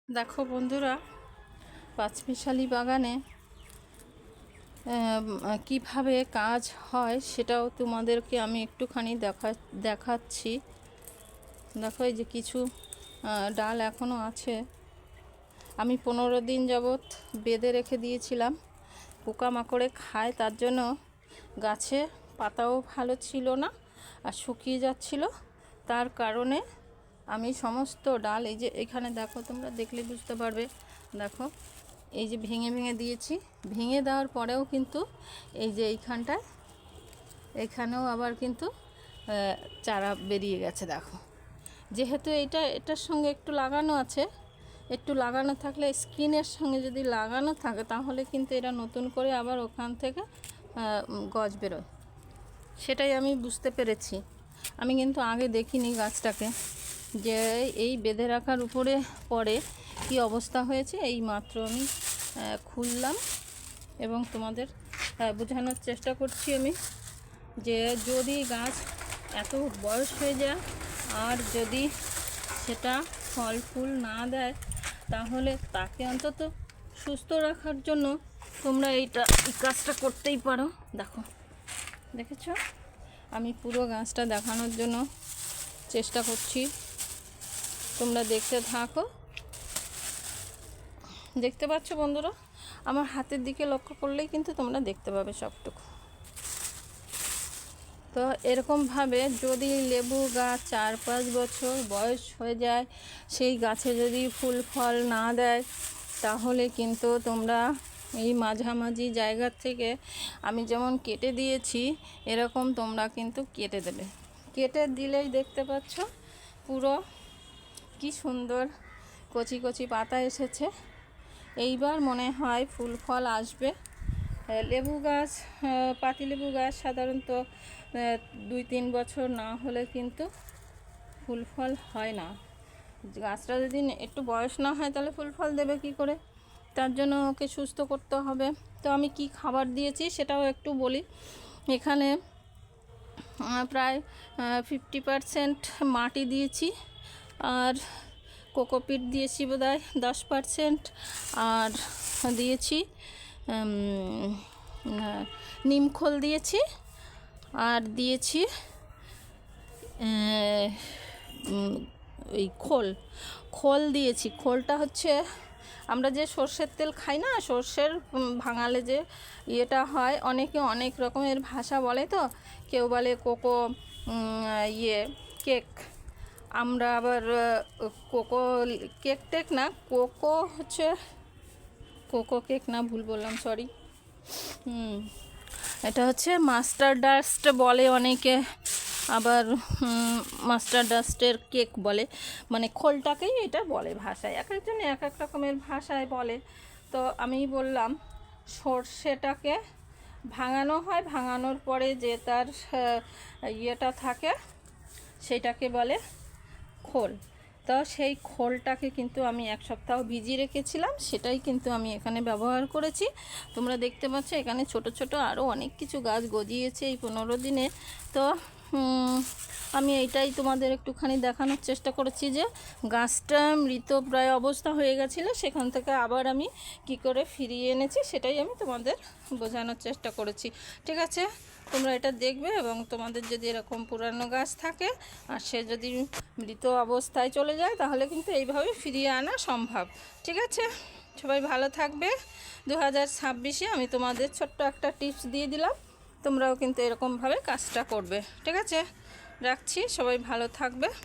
দেখো বন্ধুরা, পাঁচমিশালি বাগানে কিভাবে কাজ হয় সেটাও তোমাদেরকে আমি একটুখানি দেখাচ্ছি। দেখো, এই যে কিছু ডাল এখনও আছে। আমি 15 দিন যাবৎ বেঁধে রেখে দিয়েছিলাম, পোকামাকড়ে খায়, তার জন্য গাছে পাতাও ভালো ছিল না আর শুকিয়ে যাচ্ছিল। তার কারণে আমি সমস্ত ডাল, এই যে এখানে দেখো, তোমরা দেখলে বুঝতে পারবে, দেখো এই যে ভেঙে ভেঙে দিয়েছি। ভেঙে দেওয়ার পরেও কিন্তু এই যে এখানেও আবার কিন্তু চারা বেরিয়ে গেছে। দেখো, যেহেতু এটার সঙ্গে একটু লাগানো আছে, একটু লাগানো থাকলে স্কিনের সঙ্গে যদি লাগানো থাকে তাহলে কিন্তু এরা নতুন করে আবার ওখান থেকে গজ বেরোয়। সেটাই আমি বুঝতে পেরেছি। আমি কিন্তু আগে দেখিনি গাছটাকে, যে এই বেঁধে রাখার উপরে পরে কি অবস্থা হয়েছে। এই মাত্র আমি খুললাম এবং তোমাদের বোঝানোর চেষ্টা করছি আমি, যে যদি গাছ এত বয়স হয়ে যায় আর যদি সেটা ফল ফুল না দেয়, তাহলে তাকে অন্তত সুস্থ রাখার জন্য তোমরা এই কাজটা করতেই পারো। দেখো, দেখেছ, আমি পুরো গাছটা দেখানোর জন্য চেষ্টা করছি, তোমরা দেখতে থাকো। দেখতে পাচ্ছ বন্ধুরা, আমার হাতের দিকে লক্ষ্য করলেই কিন্তু তোমরা দেখতে পাবে সবটুকু। তো এরকমভাবে যদি লেবু গাছ 4-5 বছর বয়স হয়ে যায়, সেই গাছে যদি ফুল ফল না দেয়, তাহলে কিন্তু তোমরা এই মাঝামাঝি জায়গার থেকে আমি যেমন কেটে দিয়েছি, এরকম তোমরা কিন্তু কেটে দেবে। কেটে দিলেই দেখতে পাচ্ছ পুরো কি সুন্দর কচি কচি পাতা এসেছে। এইবার মনে হয় ফুল ফল আসবে। লেবু গাছ, পাতিলেবু গাছ সাধারণত 2-3 বছর না হলে কিন্তু ফুল ফল হয় না। গাছটা যদি একটু বয়স না হয় তাহলে ফুল ফল দেবে কি করে? তার জন্য ওকে সুস্থ করতে হবে। তো আমি কি খাবার দিয়েছি সেটাও একটু বলি। এখানে প্রায় 50% মাটি দিয়েছি, আর কোকোপিট দিয়েছি বোধহয় 10%, আর দিয়েছি নিমখোল দিয়েছি, আর দিয়েছি ওই খোল দিয়েছি। খোলটা হচ্ছে আমরা যে সর্ষের তেল খাই না, সর্ষের ভাঙালে যে ইয়েটা হয়, অনেকে অনেক রকমের ভাষা বলে, তো কেউ বলে কোকো কেক, আমরা আবার কোকো কেক টেক না, কোকো হচ্ছে কোকো কেক না, ভুল বললাম, সরি। এটা হচ্ছে মাস্টার ডাস্ট বলে অনেকে, আবার মাস্টার ডাস্টের কেক বলে, মানে খোলটাকেই এটা বলে ভাষায়, এক একজন এক এক রকমের ভাষায় বলে। তো আমি বললাম সর্ষেটাকে ভাঙানো হয়, ভাঙানোর পরে যে তার ইয়েটা থাকে সেটাকে বলে খোল। তো সেই খোলটাকে কিন্তু আমি 1 সপ্তাহ ভিজিয়ে রেখেছিলাম, সেটাই কিন্তু আমি এখানে ব্যবহার করেছি। তোমরা দেখতে পাচ্ছ এখানে ছোট ছোট আরও অনেক কিছু গাছ গজিয়েছে এই 15 দিনে। তো আমি এইটাই তোমাদের একটুখানি দেখানোর চেষ্টা করেছি, যে গাছটা মৃতপ্রায় অবস্থা হয়ে গেছিলো, সেখান থেকে আবার আমি কি করে ফিরিয়ে এনেছি সেটাই আমি তোমাদের বোঝানোর চেষ্টা করেছি। ঠিক আছে, তোমরা এটা দেখবে, এবং তোমাদের যদি এরকম পুরানো গাছ থাকে আর সে যদি মৃত অবস্থায় চলে যায়, তাহলে কিন্তু এইভাবে ফিরিয়ে আনা সম্ভব। ঠিক আছে, সবাই ভালো থাকবে। 2026-এ আমি তোমাদের ছোট্ট একটা টিপস দিয়ে দিলাম, তোমরাও কিন্তু এরকমভাবে কাজটা করবে। ঠিক আছে, রাখছি, সবাই ভালো থাকবে।